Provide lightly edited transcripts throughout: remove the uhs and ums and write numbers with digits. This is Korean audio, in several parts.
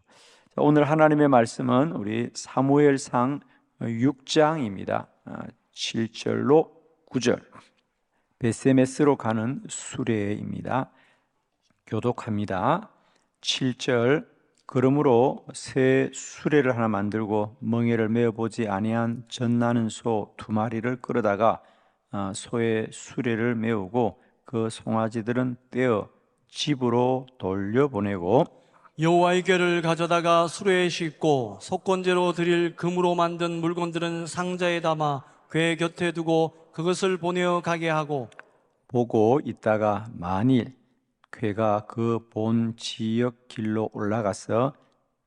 자, 오늘 하나님의 말씀은 우리 사무엘상 6장입니다. 7절로 9절. 베세메스로 가는 수레입니다. 교독합니다. 7절. 그러므로 새 수레를 하나 만들고 멍에를 메어보지 아니한 젖나는 소 2마리를 끌어다가 소의 수레를 메우고 그 송아지들은 떼어 집으로 돌려보내고 여호와의 궤를 가져다가 수레에 싣고 속건제로 드릴 금으로 만든 물건들은 상자에 담아 궤 곁에 두고 그것을 보내어 가게 하고, 보고 있다가 만일 궤가 그 본 지역 길로 올라가서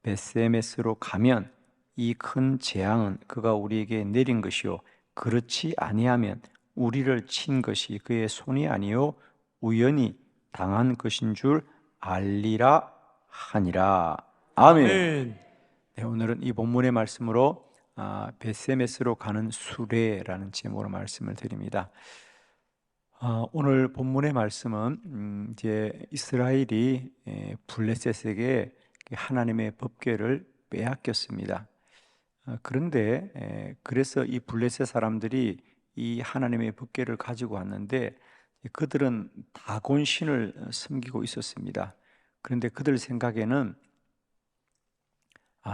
베세메스로 가면 이 큰 재앙은 그가 우리에게 내린 것이요 그렇지 아니하면 우리를 친 것이 그의 손이 아니요 우연히 당한 것인 줄 알리라 하니라. 아멘. 아멘. 네, 오늘은 이 본문의 말씀으로 베세메스로 가는 수레라는 제목으로 말씀을 드립니다. 오늘 본문의 말씀은 이제 이스라엘이 블레셋에게 하나님의 법궤를 빼앗겼습니다. 그런데 그래서 이 블레셋 사람들이 이 하나님의 법궤를 가지고 왔는데 그들은 다곤 신을 섬기고 있었습니다. 그런데 그들 생각에는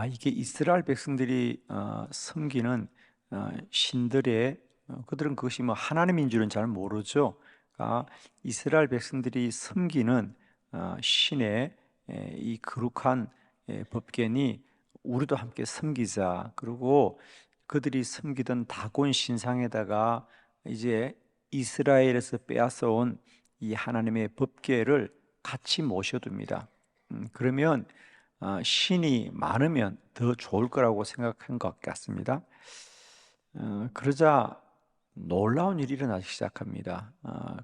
이게 이스라엘 백성들이 섬기는 신들의 그들은 그것이 뭐 하나님인 줄은 잘 모르죠. 이스라엘 백성들이 섬기는 신의 이 거룩한 법궤니 우리도 함께 섬기자. 그리고 그들이 섬기던 다곤 신상에다가 이제 이스라엘에서 빼앗아온 이 하나님의 법궤를 같이 모셔둡니다. 그러면 신이 많으면 더 좋을 거라고 생각한 것 같습니다. 그러자 놀라운 일이 일어나기 시작합니다.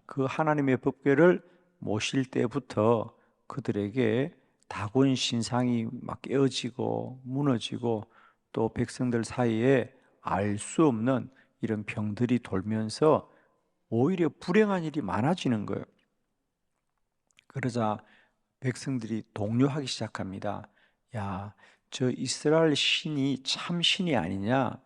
그 하나님의 법궤를 모실 때부터 그들에게 다곤 신상이 막 깨어지고 무너지고 또 백성들 사이에 알 수 없는 이런 병들이 돌면서 오히려 불행한 일이 많아지는 거예요. 그러자 백성들이 동요하기 시작합니다. 야, 저 이스라엘 신이 참 신이 아니냐?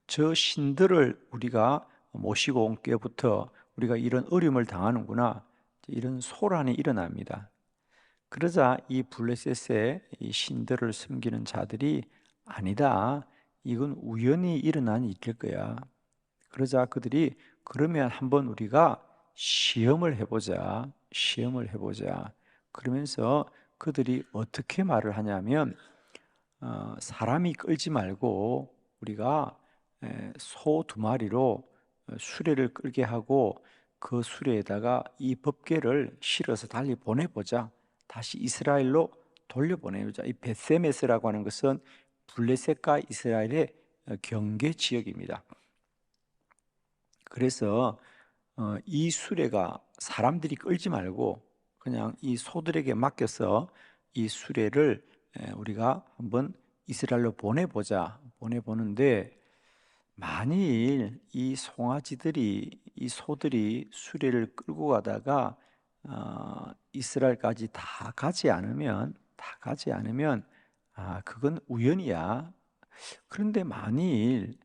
저 신들을 우리가 모시고 온 때부터 우리가 이런 어려움을 당하는구나. 이런 소란이 일어납니다. 그러자 이 블레셋의 이 신들을 섬기는 자들이 아니다. 이건 우연히 일어난 일일 거야. 그러자 그들이 그러면 한번 우리가 시험을 해보자. 시험을 해보자. 그러면서 그들이 어떻게 말을 하냐면 사람이 끌지 말고 우리가 소 2마리로 수레를 끌게 하고 그 수레에다가 이 법궤를 실어서 달리 보내보자. 다시 이스라엘로 돌려보내보자. 이 베세메스라고 하는 것은 블레셋과 이스라엘의 경계 지역입니다. 그래서 이 수레가 사람들이 끌지 말고 그냥 이 소들에게 맡겨서 이 수레를 우리가 한번 이스라엘로 보내보는데 만일 이 송아지들이 이 소들이 수레를 끌고 가다가 이스라엘까지 다 가지 않으면 그건 우연이야. 그런데 만일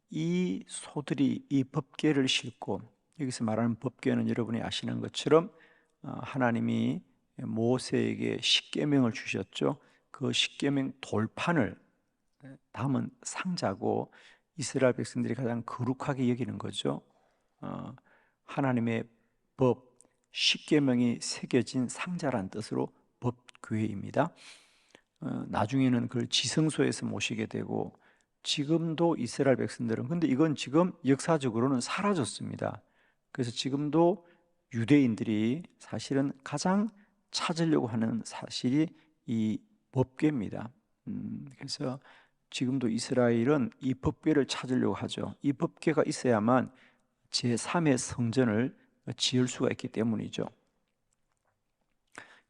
이 소들이 이 법궤를 싣고 여기서 말하는 법궤는 여러분이 아시는 것처럼 하나님이 모세에게 십계명을 주셨죠. 그 십계명 돌판을 담은 상자고 이스라엘 백성들이 가장 거룩하게 여기는 거죠. 하나님의 법 십계명이 새겨진 상자란 뜻으로 법궤입니다. 나중에는 그걸 지성소에서 모시게 되고 지금도 이스라엘 백성들은 근데 이건 지금 역사적으로는 사라졌습니다. 그래서 지금도 유대인들이 사실은 가장 찾으려고 하는 사실이 이 법궤입니다. 그래서 지금도 이스라엘은 이 법궤를 찾으려고 하죠. 이 법궤가 있어야만 제3의 성전을 지을 수가 있기 때문이죠.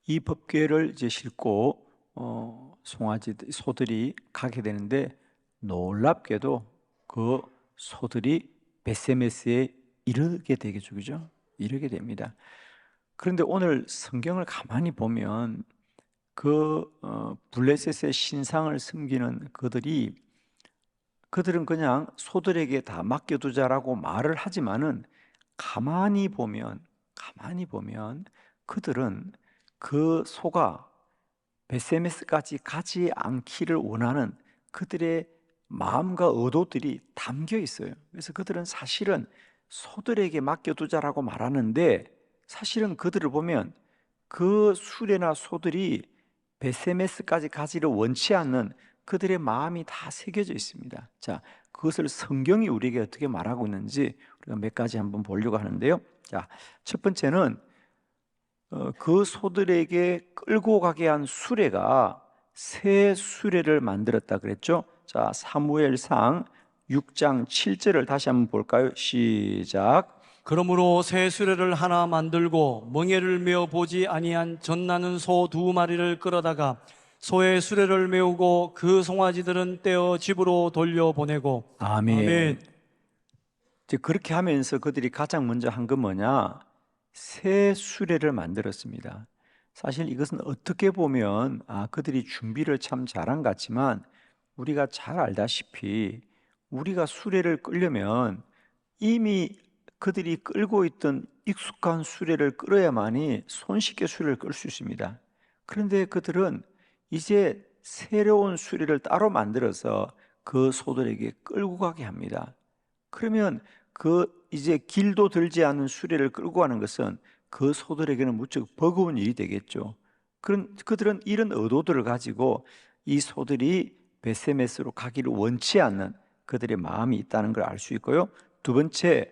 이 법궤를 이제 싣고 소들이 가게 되는데 놀랍게도 그 소들이 베세메스에 이르게 되겠죠, 그죠? 이르게 됩니다. 그런데 오늘 성경을 가만히 보면 블레셋의 신상을 섬기는 그들은 그냥 소들에게 다 맡겨두자라고 말을 하지만은 가만히 보면 그들은 그 소가 베세메스까지 가지 않기를 원하는 그들의 마음과 의도들이 담겨 있어요. 그래서 그들은 사실은 소들에게 맡겨두자라고 말하는데, 사실은 그들을 보면 그 수레나 소들이 베세메스까지 가지를 원치 않는 그들의 마음이 다 새겨져 있습니다. 자, 그것을 성경이 우리에게 어떻게 말하고 있는지 우리가 몇 가지 한번 보려고 하는데요. 자, 첫 번째는 그 소들에게 끌고 가게 한 수레가 새 수레를 만들었다 그랬죠. 자, 사무엘상 6장 7절을 다시 한번 볼까요? 시작. 그러므로 새 수레를 하나 만들고 멍에를 메어 보지 아니한 젖나는 소 2마리를 끌어다가 소의 수레를 메우고 그 송아지들은 떼어 집으로 돌려보내고. 아멘. 이제 그렇게 하면서 그들이 가장 먼저 한 건 뭐냐? 새 수레를 만들었습니다. 사실 이것은 어떻게 보면 그들이 준비를 참 잘한 것 같지만, 우리가 잘 알다시피 우리가 수레를 끌려면 이미 그들이 끌고 있던 익숙한 수레를 끌어야만이 손쉽게 수레를 끌 수 있습니다. 그런데 그들은 이제 새로운 수레를 따로 만들어서 그 소들에게 끌고 가게 합니다. 그러면 이제 길도 들지 않은 수레를 끌고 가는 것은 그 소들에게는 무척 버거운 일이 되겠죠. 그들은 이런 의도들을 가지고 이 소들이 베세메스로 가기를 원치 않는 그들의 마음이 있다는 걸 알 수 있고요. 두 번째,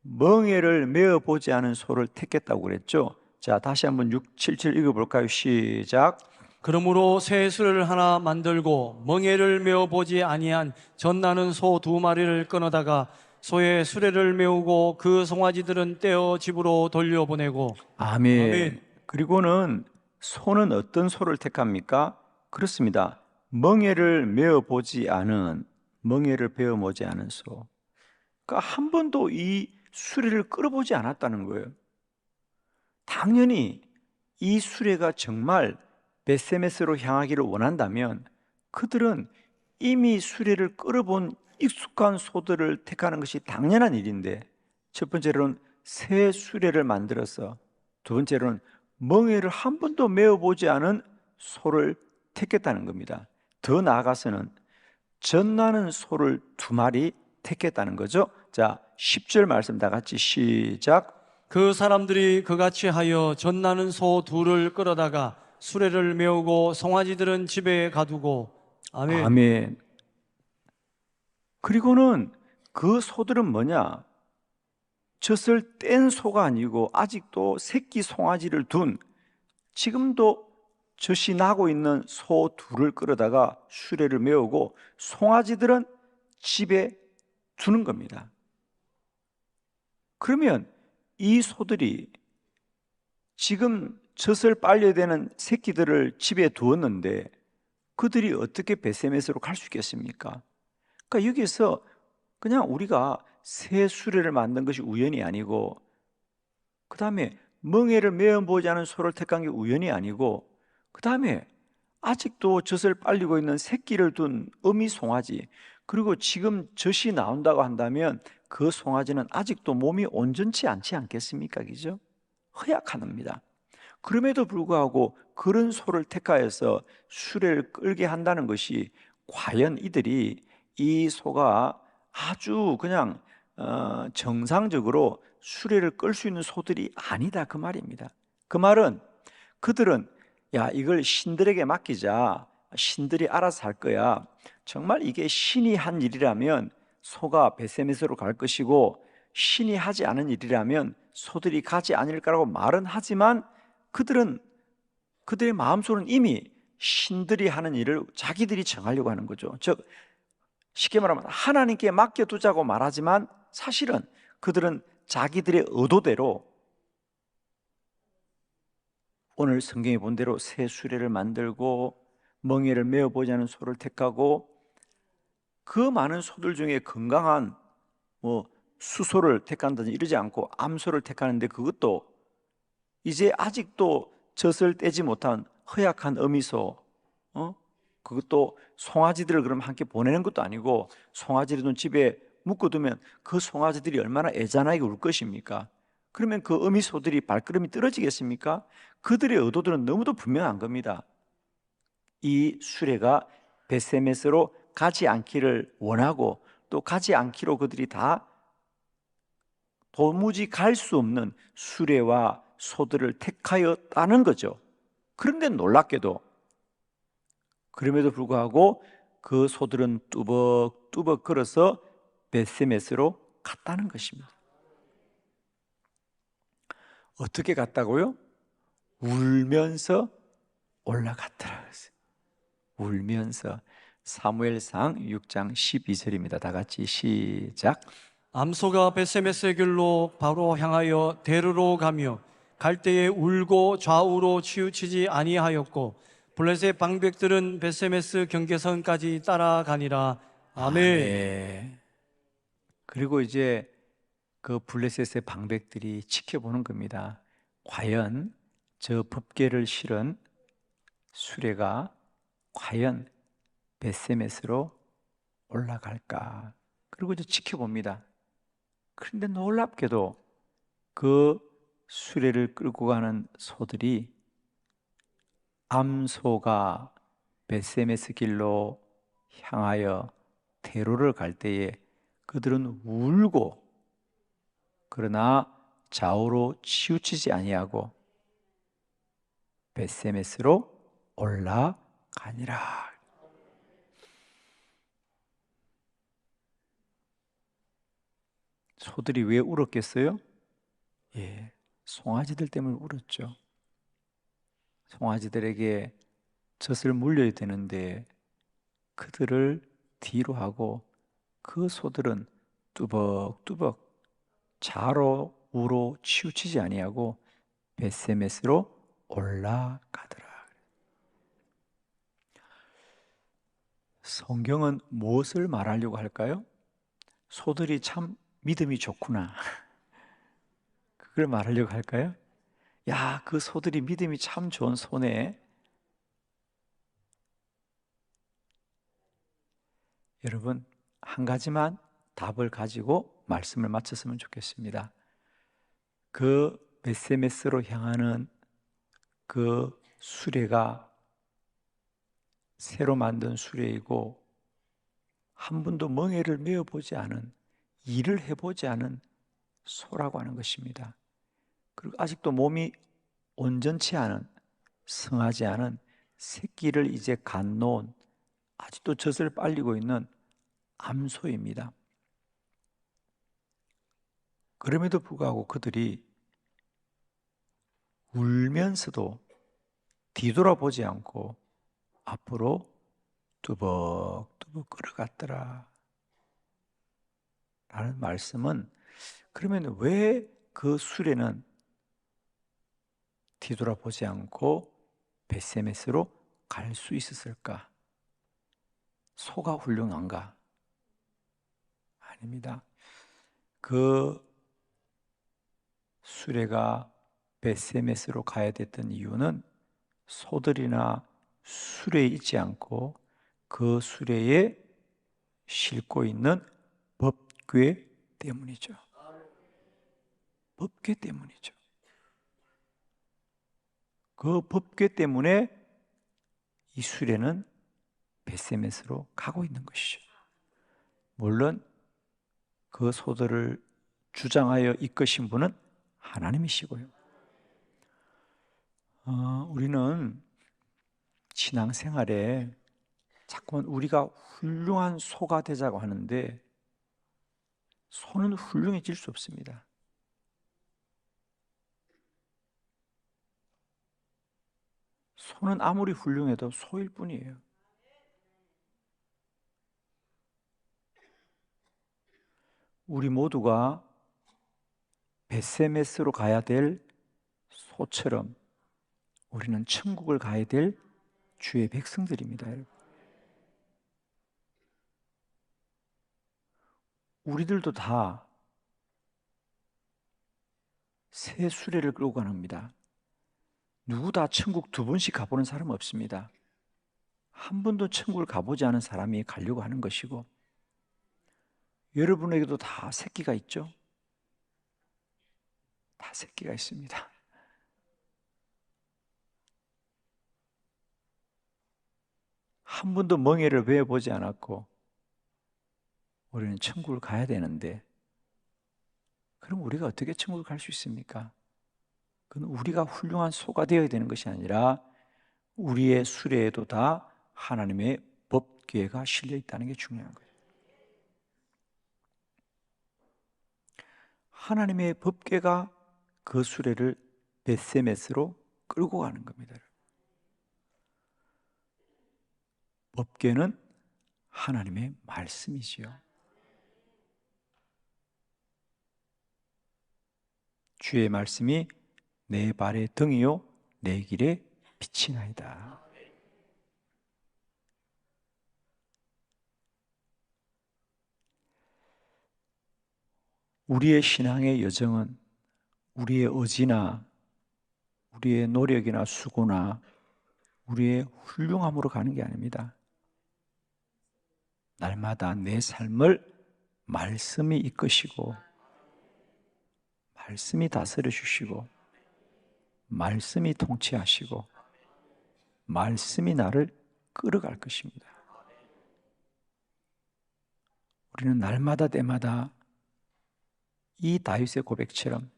멍에를 메어 보지 않은 소를 택했다고 그랬죠. 자, 다시 한번 6, 7, 7 읽어볼까요? 시작. 그러므로 새 수레를 하나 만들고 멍에를 메어 보지 아니한 젖나는 소 2마리를 끊어다가 소의 수레를 메우고 그 송아지들은 떼어 집으로 돌려보내고. 아멘. 아멘. 그리고는 소는 어떤 소를 택합니까? 그렇습니다. 멍에를 베어 보지 않은 소. 그러니까 한 번도 이 수레를 끌어보지 않았다는 거예요. 당연히 이 수레가 정말 베세메스로 향하기를 원한다면 그들은 이미 수레를 끌어본 익숙한 소들을 택하는 것이 당연한 일인데, 첫 번째로는 새 수레를 만들어서, 두 번째로는 멍에를 한 번도 메어보지 않은 소를 택했다는 겁니다. 더 나아가서는 젖나는 소를 2마리 택했다는 거죠. 자, 10절 말씀 다 같이 시작. 그 사람들이 그같이 하여 젖나는 소 2를 끌어다가 수레를 메우고 송아지들은 집에 가두고. 아멘. 아멘. 그리고는 그 소들은 뭐냐? 젖을 뗀 소가 아니고 아직도 새끼 송아지를 둔, 지금도 젖이 나고 있는 소 2를 끌어다가 수레를 메우고 송아지들은 집에 두는 겁니다. 그러면 이 소들이 지금 젖을 빨려야 되는 새끼들을 집에 두었는데 그들이 어떻게 베세메스로 갈 수 있겠습니까? 그러니까 여기서 그냥 우리가 새 수레를 만든 것이 우연이 아니고, 그 다음에 멍에를 메어보지 않은 소를 택한 게 우연이 아니고, 그 다음에 아직도 젖을 빨리고 있는 새끼를 둔 어미 송아지, 그리고 지금 젖이 나온다고 한다면 그 송아지는 아직도 몸이 온전치 않지 않겠습니까? 그죠? 허약한 겁니다. 그럼에도 불구하고 그런 소를 택하여서 수레를 끌게 한다는 것이, 과연 이들이 이 소가 아주 그냥 정상적으로 수레를 끌 수 있는 소들이 아니다, 그 말입니다. 그 말은 그들은 이걸 신들에게 맡기자, 신들이 알아서 할 거야, 정말 이게 신이 한 일이라면 소가 베세메스로 갈 것이고 신이 하지 않은 일이라면 소들이 가지 않을 거라고 말은 하지만, 그들의 마음속으로는 이미 신들이 하는 일을 자기들이 정하려고 하는 거죠. 즉 쉽게 말하면 하나님께 맡겨두자고 말하지만 사실은 그들은 자기들의 의도대로, 오늘 성경에 본 대로 새 수레를 만들고 멍에를 메어보지 않은 소를 택하고, 그 많은 소들 중에 건강한 수소를 택한다든지 이러지 않고 암소를 택하는데, 그것도 이제 아직도 젖을 떼지 못한 허약한 어미소, 그것도 송아지들을 그럼 함께 보내는 것도 아니고 송아지를 집에 묶어두면 그 송아지들이 얼마나 애잔하게 울 것입니까? 그러면 그 어미소들이 발걸음이 떨어지겠습니까? 그들의 의도들은 너무도 분명한 겁니다. 이 수레가 벳세메스로 가지 않기를 원하고 또 가지 않기로 그들이 다 도무지 갈 수 없는 수레와 소들을 택하였다는 거죠. 그런데 놀랍게도 그럼에도 불구하고 그 소들은 뚜벅뚜벅 걸어서 벳세메스로 갔다는 것입니다. 어떻게 갔다고요? 울면서 올라갔더라 그랬어요. 울면서. 사무엘상 6장 12절입니다. 다 같이 시작. 암소가 벳세메스의 길로 바로 향하여 데르로 가며 갈 때에 울고 좌우로 치우치지 아니하였고 블레셋 방백들은 벳세메스 경계선까지 따라가니라. 아멘. 그리고 이제 그 블레셋의 방백들이 지켜보는 겁니다. 과연 저 법궤를 실은 수레가 과연 벳세메스로 올라갈까? 그리고 이제 지켜봅니다. 그런데 놀랍게도 그 수레를 끌고 가는 소들이 암소가 벳세메스 길로 향하여 대로를 갈 때에 그들은 울고 그러나 좌우로 치우치지 아니하고 벳세메스로 올라가니라. 소들이 왜 울었겠어요? 예, 송아지들 때문에 울었죠. 송아지들에게 젖을 물려야 되는데 그들을 뒤로 하고 그 소들은 뚜벅뚜벅 좌로 우로 치우치지 아니하고 벳세메스로 올라가더라. 성경은 무엇을 말하려고 할까요? 소들이 참 믿음이 좋구나. 그걸 말하려고 할까요? 야, 그 소들이 믿음이 참 좋은 소네. 여러분, 한 가지만 답을 가지고 말씀을 마쳤으면 좋겠습니다. 그 벳세메스로 향하는 그 수레가 새로 만든 수레이고 한 번도 멍에를 메어보지 않은, 일을 해보지 않은 소라고 하는 것입니다. 그리고 아직도 몸이 온전치 않은, 성하지 않은 새끼를 이제 갖놓은, 아직도 젖을 빨리고 있는 암소입니다. 그럼에도 불구하고 그들이 울면서도 뒤돌아보지 않고 앞으로 뚜벅뚜벅 걸어갔더라 라는 말씀은, 그러면 왜 그 수레는 뒤돌아보지 않고 벳세메스로 갈 수 있었을까? 소가 훌륭한가? 아닙니다. 그 수레가 벳세메스로 가야 됐던 이유는 소들이나 수레에 있지 않고 그 수레에 싣고 있는 법궤 때문이죠. 법궤 때문이죠. 그 법궤 때문에 이 수레는 벳세메스로 가고 있는 것이죠. 물론 그 소들을 주장하여 이끄신 분은 하나님이시고요. 우리는 신앙생활에 자꾸만 우리가 훌륭한 소가 되자고 하는데 소는 훌륭해질 수 없습니다. 소는 아무리 훌륭해도 소일 뿐이에요. 우리 모두가 벳세메스로 가야 될 소처럼 우리는 천국을 가야 될 주의 백성들입니다. 여러분. 우리들도 다 새 수레를 끌고 갑니다. 누구 다 천국 2번씩 가보는 사람 없습니다. 한 번도 천국을 가보지 않은 사람이 가려고 하는 것이고, 여러분에게도 다 새끼가 있죠? 다 새끼가 있습니다. 한 번도 멍에를 베어보지 않았고 우리는 천국을 가야 되는데, 그럼 우리가 어떻게 천국을 갈 수 있습니까? 그건 우리가 훌륭한 소가 되어야 되는 것이 아니라 우리의 수레에도 다 하나님의 법궤가 실려 있다는 게 중요한 거예요. 하나님의 법궤가 그 수레를 벳세메스로 끌고 가는 겁니다. 법궤는 하나님의 말씀이지요. 주의 말씀이 내 발의 등이요 내 길의 빛이나이다. 우리의 신앙의 여정은 우리의 의지나 우리의 노력이나 수고나 우리의 훌륭함으로 가는 게 아닙니다. 날마다 내 삶을 말씀이 이끄시고 말씀이 다스려 주시고 말씀이 통치하시고 말씀이 나를 끌어갈 것입니다. 우리는 날마다 때마다 이 다윗의 고백처럼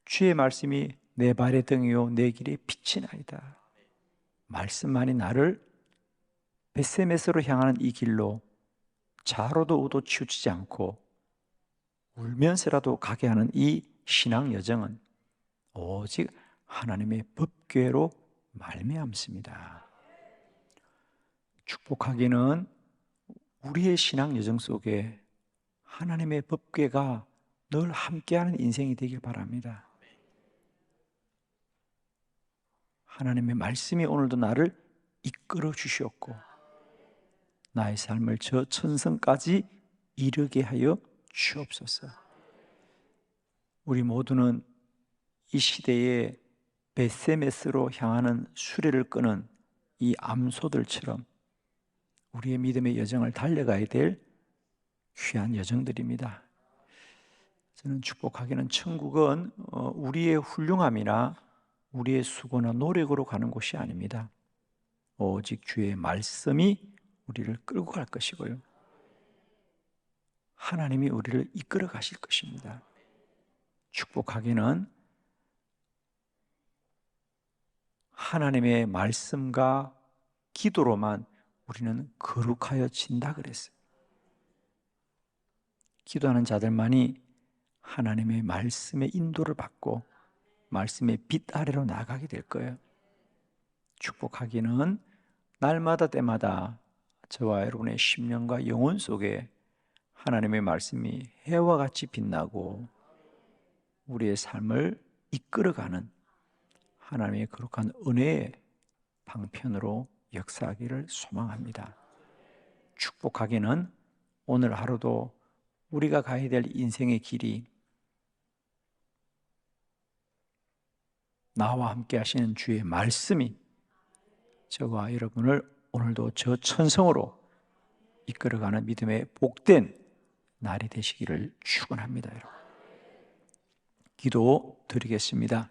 주의 말씀이 내 발의 등이요 내 길의 빛이나이다. 말씀만이 나를 벳세메스로 향하는 이 길로 자로도 우도 치우치지 않고 울면서라도 가게 하는 이 신앙 여정은 오직 하나님의 법궤로 말미암습니다. 축복하기는 우리의 신앙 여정 속에 하나님의 법궤가 늘 함께하는 인생이 되길 바랍니다. 하나님의 말씀이 오늘도 나를 이끌어 주시옵고 나의 삶을 저 천성까지 이르게 하여 주옵소서. 우리 모두는 이 시대에 벳세메스로 향하는 수레를 끄는 이 암소들처럼 우리의 믿음의 여정을 달려가야 될 귀한 여정들입니다. 저는 축복하기는 천국은 우리의 훌륭함이나 우리의 수고나 노력으로 가는 곳이 아닙니다. 오직 주의 말씀이 우리를 끌고 갈 것이고요. 하나님이 우리를 이끌어 가실 것입니다. 축복하기는 하나님의 말씀과 기도로만 우리는 거룩하여진다 그랬어요. 기도하는 자들만이 하나님의 말씀의 인도를 받고 말씀의 빛 아래로 나가게 될 거예요. 축복하기는 날마다 때마다 저와 여러분의 심령과 영혼 속에 하나님의 말씀이 해와 같이 빛나고 우리의 삶을 이끌어가는 하나님의 거룩한 은혜의 방편으로 역사하기를 소망합니다. 축복하기는 오늘 하루도 우리가 가야 될 인생의 길이 나와 함께 하시는 주의 말씀이 저와 여러분을 오늘도 저 천성으로 이끌어가는 믿음의 복된 날이 되시기를 축원합니다. 여러분. 기도 드리겠습니다.